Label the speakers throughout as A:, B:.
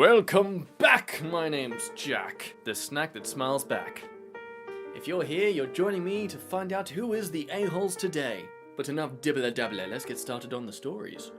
A: Welcome back! My name's Jack, the snack that smiles back. If you're here, you're joining me to find out who is the a-holes today. But enough dibbler-dabbler, let's get started on the stories.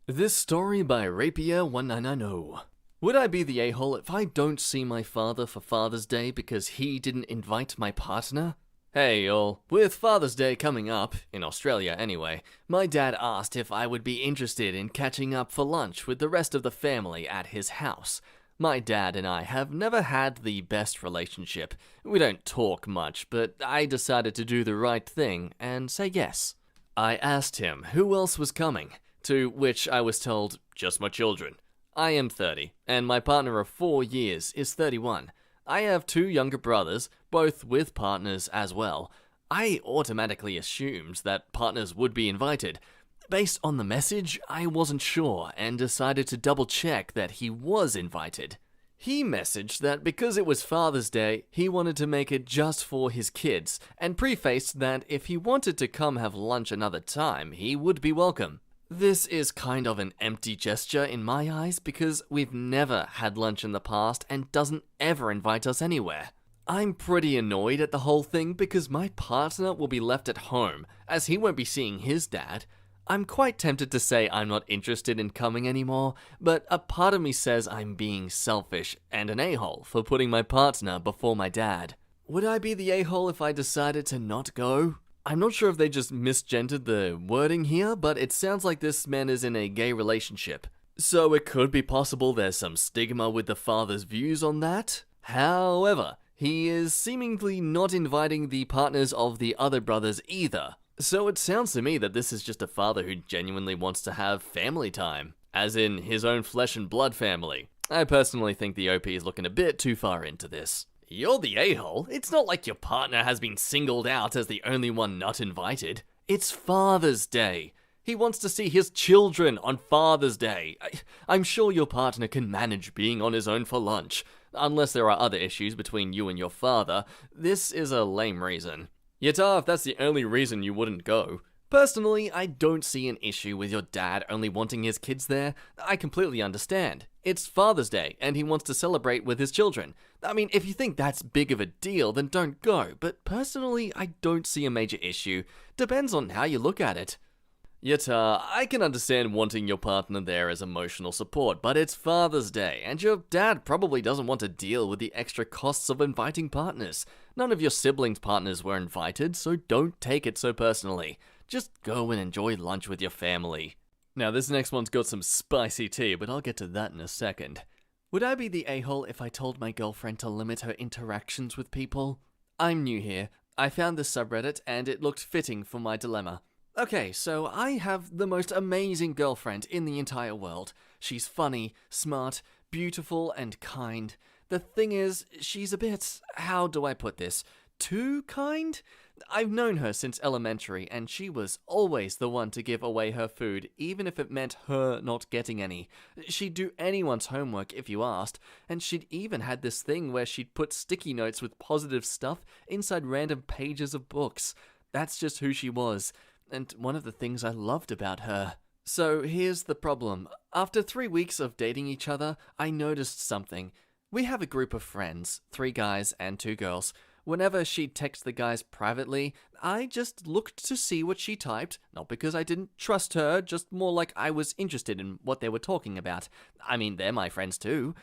A: This story by Rapier1990. Would I be the a-hole if I don't see my father for Father's Day because he didn't invite my partner? Hey y'all, with Father's Day coming up, in Australia anyway, my dad asked if I would be interested in catching up for lunch with the rest of the family at his house. My dad and I have never had the best relationship. We don't talk much, but I decided to do the right thing and say yes. I asked him who else was coming, to which I was told, just my children. I am 30, and my partner of 4 years is 31. I have 2 younger brothers, both with partners as well. I automatically assumed that partners would be invited. Based on the message, I wasn't sure and decided to double check that he was invited. He messaged that because it was Father's Day, he wanted to make it just for his kids, and prefaced that if he wanted to come have lunch another time, he would be welcome. This is kind of an empty gesture in my eyes because we've never had lunch in the past and doesn't ever invite us anywhere. I'm pretty annoyed at the whole thing because my partner will be left at home as he won't be seeing his dad. I'm quite tempted to say I'm not interested in coming anymore, but a part of me says I'm being selfish and an a-hole for putting my partner before my dad. Would I be the a-hole if I decided to not go? I'm not sure if they just misgendered the wording here, but it sounds like this man is in a gay relationship. So it could be possible there's some stigma with the father's views on that. However, he is seemingly not inviting the partners of the other brothers either. So it sounds to me that this is just a father who genuinely wants to have family time, as in his own flesh and blood family. I personally think the OP is looking a bit too far into this. You're the a-hole. It's not like your partner has been singled out as the only one not invited. It's Father's Day. He wants to see his children on Father's Day. I'm sure your partner can manage being on his own for lunch. Unless there are other issues between you and your father, this is a lame reason. Yet if that's the only reason you wouldn't go. Personally, I don't see an issue with your dad only wanting his kids there. I completely understand. It's Father's Day, and he wants to celebrate with his children. I mean, if you think that's big of a deal, then don't go. But personally, I don't see a major issue. Depends on how you look at it. Yet, I can understand wanting your partner there as emotional support, but it's Father's Day, and your dad probably doesn't want to deal with the extra costs of inviting partners. None of your siblings' partners were invited, so don't take it so personally. Just go and enjoy lunch with your family. Now, this next one's got some spicy tea, but I'll get to that in a second. Would I be the a-hole if I told my girlfriend to limit her interactions with people? I'm new here. I found this subreddit, and it looked fitting for my dilemma. Okay, so I have the most amazing girlfriend in the entire world. She's funny, smart, beautiful, and kind. The thing is, she's a bit, how do I put this, too kind? I've known her since elementary, and she was always the one to give away her food, even if it meant her not getting any. She'd do anyone's homework if you asked, and she'd even had this thing where she'd put sticky notes with positive stuff inside random pages of books. That's just who she was, and one of the things I loved about her. So here's the problem. After 3 weeks of dating each other, I noticed something. We have a group of friends, 3 guys and 2 girls. Whenever she'd text the guys privately, I just looked to see what she typed, not because I didn't trust her, just more like I was interested in what they were talking about. I mean, they're my friends too.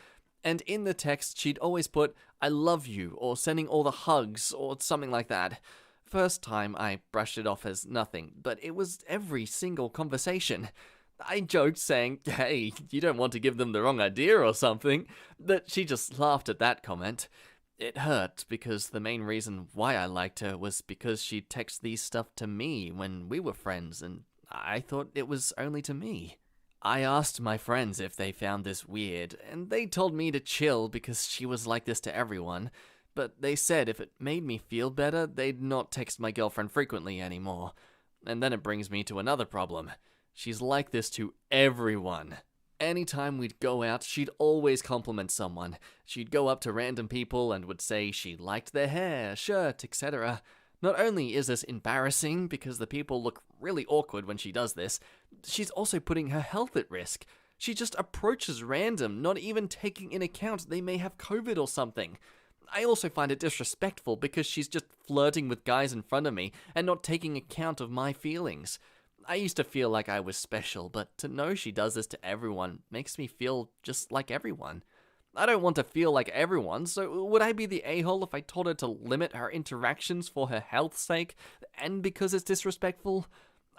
A: And in the text, she'd always put, "I love you," or sending all the hugs, or something like that. First time, I brushed it off as nothing, but it was every single conversation. I joked saying, "Hey, you don't want to give them the wrong idea or something," but she just laughed at that comment. It hurt because the main reason why I liked her was because she'd text these stuff to me when we were friends, and I thought it was only to me. I asked my friends if they found this weird, and they told me to chill because she was like this to everyone, but they said if it made me feel better, they'd not text my girlfriend frequently anymore. And then it brings me to another problem. She's like this to everyone. Anytime we'd go out, she'd always compliment someone. She'd go up to random people and would say she liked their hair, shirt, etc. Not only is this embarrassing because the people look really awkward when she does this, she's also putting her health at risk. She just approaches random, not even taking in account they may have COVID or something. I also find it disrespectful because she's just flirting with guys in front of me and not taking account of my feelings. I used to feel like I was special, but to know she does this to everyone makes me feel just like everyone. I don't want to feel like everyone, so would I be the a-hole if I told her to limit her interactions for her health's sake, and because it's disrespectful?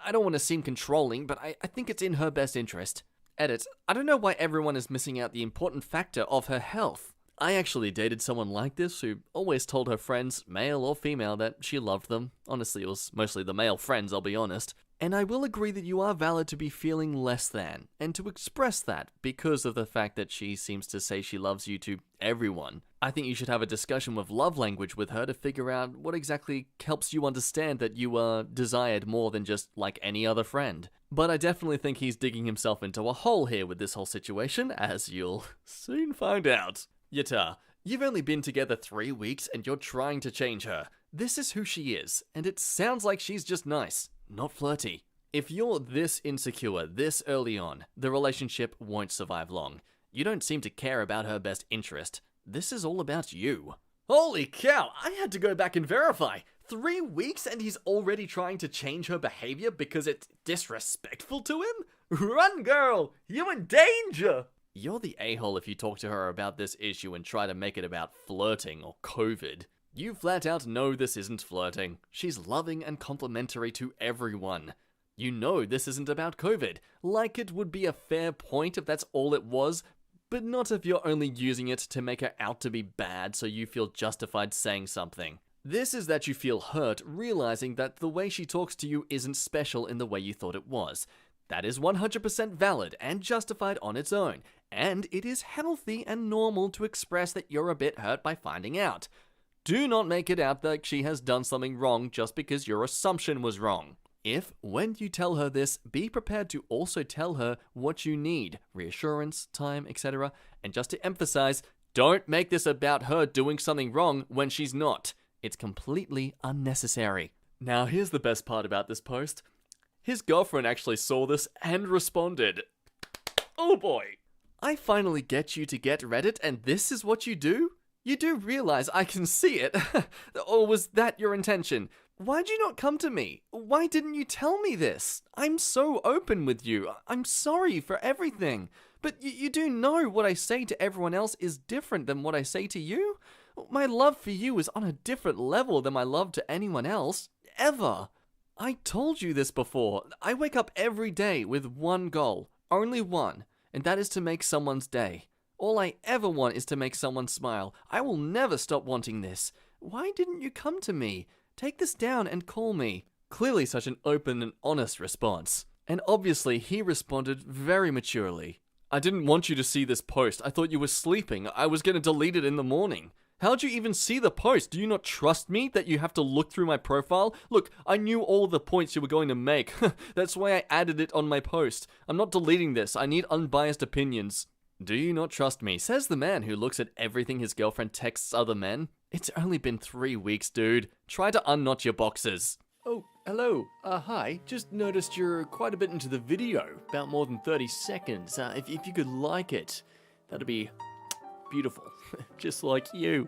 A: I don't want to seem controlling, but I think it's in her best interest. Edit, I don't know why everyone is missing out the important factor of her health. I actually dated someone like this who always told her friends, male or female, that she loved them. Honestly, it was mostly the male friends, I'll be honest. And I will agree that you are valid to be feeling less than, and to express that because of the fact that she seems to say she loves you to everyone. I think you should have a discussion with love language with her to figure out what exactly helps you understand that you are desired more than just like any other friend. But I definitely think he's digging himself into a hole here with this whole situation, as you'll soon find out. Yata, you've only been together 3 weeks and you're trying to change her. This is who she is, and it sounds like she's just nice, not flirty. If you're this insecure this early on, the relationship won't survive long. You don't seem to care about her best interest. This is all about you. Holy cow, I had to go back and verify. 3 weeks and he's already trying to change her behavior because it's disrespectful to him? Run, girl! You're in danger! You're the a-hole if you talk to her about this issue and try to make it about flirting or COVID. You flat out know this isn't flirting. She's loving and complimentary to everyone. You know this isn't about COVID. Like it would be a fair point if that's all it was, but not if you're only using it to make her out to be bad so you feel justified saying something. This is that you feel hurt realizing that the way she talks to you isn't special in the way you thought it was. That is 100% valid and justified on its own, and it is healthy and normal to express that you're a bit hurt by finding out. Do not make it out like she has done something wrong just because your assumption was wrong. If, when you tell her this, be prepared to also tell her what you need, reassurance, time, etc. And just to emphasize, don't make this about her doing something wrong when she's not. It's completely unnecessary. Now here's the best part about this post. His girlfriend actually saw this and responded. Oh boy. I finally get you to get Reddit and this is what you do? You do realize I can see it. Or was that your intention? Why'd you not come to me? Why didn't you tell me this? I'm so open with you. I'm sorry for everything. But you do know what I say to everyone else is different than what I say to you? My love for you is on a different level than my love to anyone else. Ever. I told you this before. I wake up every day with one goal. Only one. And that is to make someone's day. All I ever want is to make someone smile. I will never stop wanting this. Why didn't you come to me? Take this down and call me. Clearly such an open and honest response. And obviously he responded very maturely. I didn't want you to see this post. I thought you were sleeping. I was going to delete it in the morning. How'd you even see the post? Do you not trust me that you have to look through my profile? Look, I knew all the points you were going to make. That's why I added it on my post. I'm not deleting this. I need unbiased opinions. Do you not trust me? Says the man who looks at everything his girlfriend texts other men. It's only been 3 weeks, dude. Try to unknot your boxes. Oh, hello. Hi. Just noticed you're quite a bit into the video. About more than 30 seconds. If you could like it, that'd be beautiful. Just like you.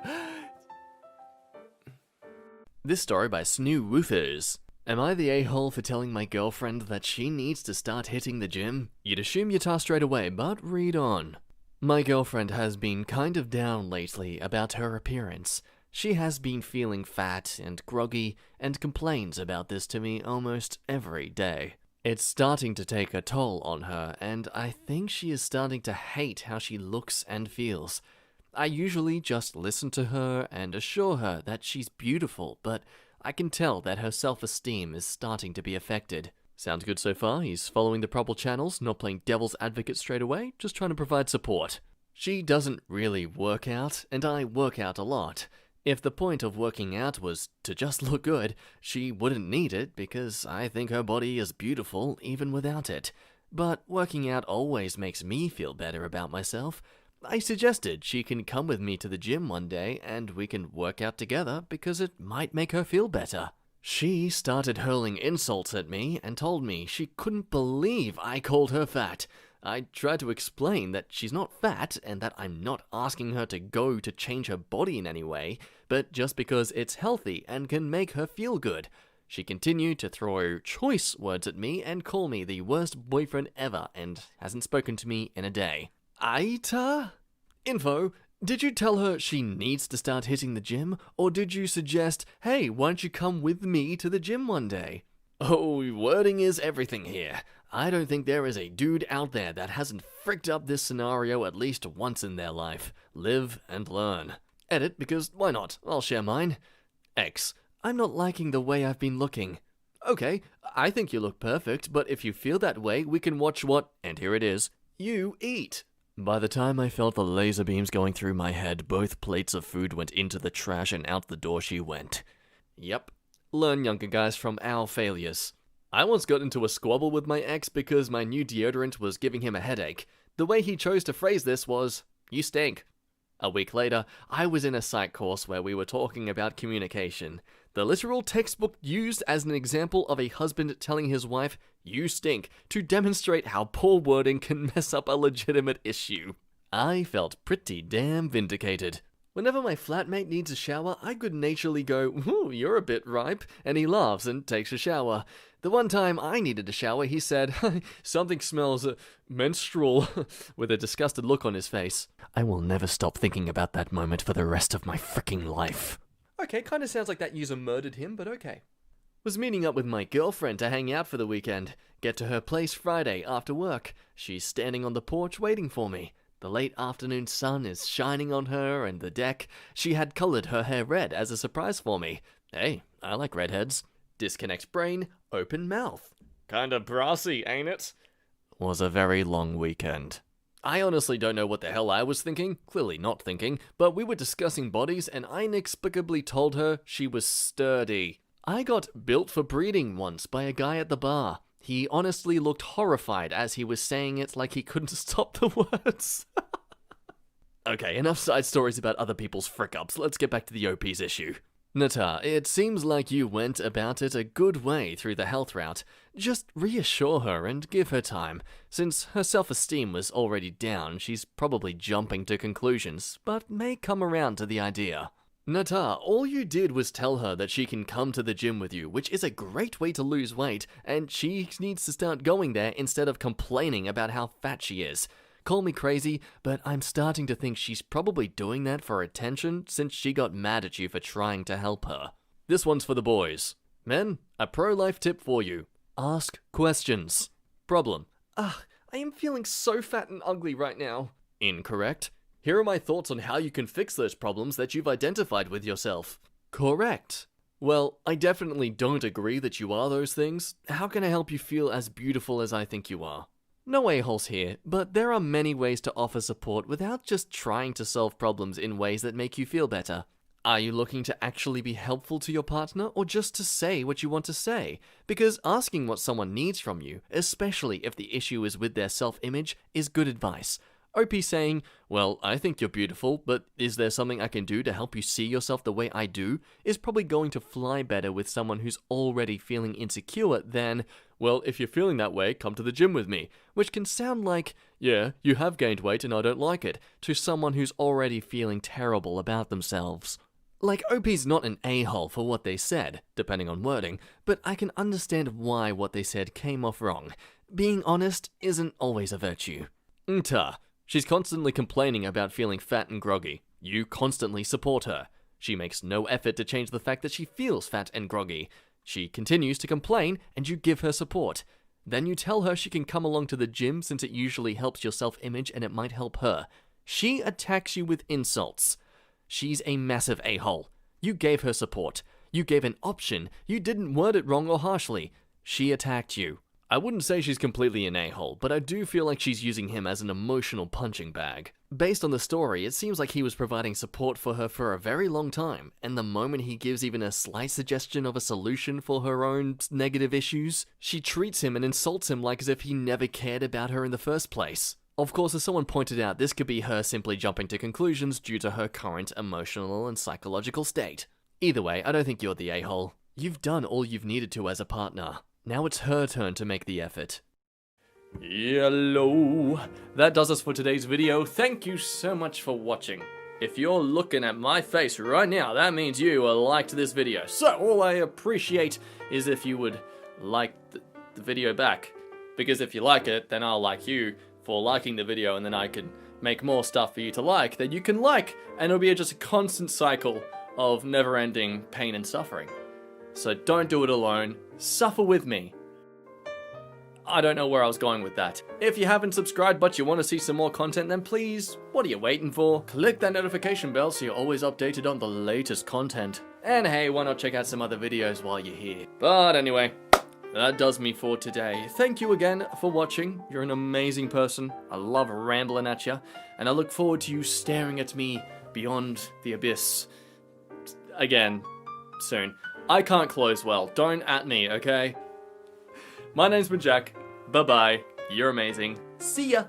A: This story by Snoo Woofers. Am I the a-hole for telling my girlfriend that she needs to start hitting the gym? You'd assume Utah straight away, but read on. My girlfriend has been kind of down lately about her appearance. She has been feeling fat and groggy and complains about this to me almost every day. It's starting to take a toll on her, and I think she is starting to hate how she looks and feels. I usually just listen to her and assure her that she's beautiful, but I can tell that her self-esteem is starting to be affected. Sounds good so far. He's following the proper channels, not playing devil's advocate straight away, just trying to provide support. She doesn't really work out, and I work out a lot. If the point of working out was to just look good, she wouldn't need it because I think her body is beautiful even without it. But working out always makes me feel better about myself. I suggested she can come with me to the gym one day and we can work out together because it might make her feel better. She started hurling insults at me and told me she couldn't believe I called her fat. I tried to explain that she's not fat and that I'm not asking her to go to change her body in any way, but just because it's healthy and can make her feel good. She continued to throw choice words at me and call me the worst boyfriend ever and hasn't spoken to me in a day. AmiTheA? Info. Did you tell her she needs to start hitting the gym, or did you suggest, hey, why don't you come with me to the gym one day? Oh, wording is everything here. I don't think there is a dude out there that hasn't fricked up this scenario at least once in their life. Live and learn. Edit, because why not? I'll share mine. X. I'm not liking the way I've been looking. Okay, I think you look perfect, but if you feel that way, we can watch what, and here it is, you eat. By the time I felt the laser beams going through my head, both plates of food went into the trash and out the door she went. Yep. Learn, younger guys, from our failures. I once got into a squabble with my ex because my new deodorant was giving him a headache. The way he chose to phrase this was, "You stink." A week later, I was in a psych course where we were talking about communication. The literal textbook used as an example of a husband telling his wife, "You stink," to demonstrate how poor wording can mess up a legitimate issue. I felt pretty damn vindicated. Whenever my flatmate needs a shower, I good-naturedly go, "Ooh, you're a bit ripe," and he laughs and takes a shower. The one time I needed a shower, he said, "Something smells menstrual," with a disgusted look on his face. I will never stop thinking about that moment for the rest of my freaking life. Okay, kinda sounds like that user murdered him, but okay. Was meeting up with my girlfriend to hang out for the weekend. Get to her place Friday after work. She's standing on the porch waiting for me. The late afternoon sun is shining on her and the deck. She had colored her hair red as a surprise for me. Hey, I like redheads. Disconnect brain, open mouth. Kinda brassy, ain't it? Was a very long weekend. I honestly don't know what the hell I was thinking, clearly not thinking, but we were discussing bodies and I inexplicably told her she was sturdy. I got built for breeding once by a guy at the bar. He honestly looked horrified as he was saying it like he couldn't stop the words. Okay, enough side stories about other people's frick-ups, let's get back to the OP's issue. AmiTheA, it seems like you went about it a good way through the health route. Just reassure her and give her time. Since her self-esteem was already down, she's probably jumping to conclusions, but may come around to the idea. AmiTheA, all you did was tell her that she can come to the gym with you, which is a great way to lose weight, and she needs to start going there instead of complaining about how fat she is. Call me crazy, but I'm starting to think she's probably doing that for attention since she got mad at you for trying to help her. This one's for the boys. Men, a pro-life tip for you. Ask questions. Problem. I am feeling so fat and ugly right now. Incorrect. Here are my thoughts on how you can fix those problems that you've identified with yourself. Correct. Well, I definitely don't agree that you are those things. How can I help you feel as beautiful as I think you are? No a-holes here, but there are many ways to offer support without just trying to solve problems in ways that make you feel better. Are you looking to actually be helpful to your partner or just to say what you want to say? Because asking what someone needs from you, especially if the issue is with their self-image, is good advice. OP saying, "Well, I think you're beautiful, but is there something I can do to help you see yourself the way I do?" is probably going to fly better with someone who's already feeling insecure than, "Well, if you're feeling that way, come to the gym with me," which can sound like, "Yeah, you have gained weight and I don't like it," to someone who's already feeling terrible about themselves. Like, OP's not an a-hole for what they said, depending on wording, but I can understand why what they said came off wrong. Being honest isn't always a virtue. AmiTheA. She's constantly complaining about feeling fat and groggy. You constantly support her. She makes no effort to change the fact that she feels fat and groggy. She continues to complain, and you give her support. Then you tell her she can come along to the gym since it usually helps your self-image and it might help her. She attacks you with insults. She's a massive a-hole. You gave her support. You gave an option. You didn't word it wrong or harshly. She attacked you. I wouldn't say she's completely an a-hole, but I do feel like she's using him as an emotional punching bag. Based on the story, it seems like he was providing support for her for a very long time, and the moment he gives even a slight suggestion of a solution for her own negative issues, she treats him and insults him like as if he never cared about her in the first place. Of course, as someone pointed out, this could be her simply jumping to conclusions due to her current emotional and psychological state. Either way, I don't think you're the a-hole. You've done all you've needed to as a partner. Now it's her turn to make the effort. Hello. That does us for today's video. Thank you so much for watching. If you're looking at my face right now, that means you liked this video. So all I appreciate is if you would like the video back. Because if you like it, then I'll like you for liking the video, and then I can make more stuff for you to like that you can like, and it'll be just a constant cycle of never-ending pain and suffering. So don't do it alone. Suffer with me. I don't know where I was going with that. If you haven't subscribed but you want to see some more content, then please, what are you waiting for? Click that notification bell so you're always updated on the latest content. And hey, why not check out some other videos while you're here? But anyway, that does me for today. Thank you again for watching. You're an amazing person. I love rambling at you, and I look forward to you staring at me beyond the abyss again soon. I can't close well. Don't at me, okay? My name's been Jack. Bye-bye. You're amazing. See ya!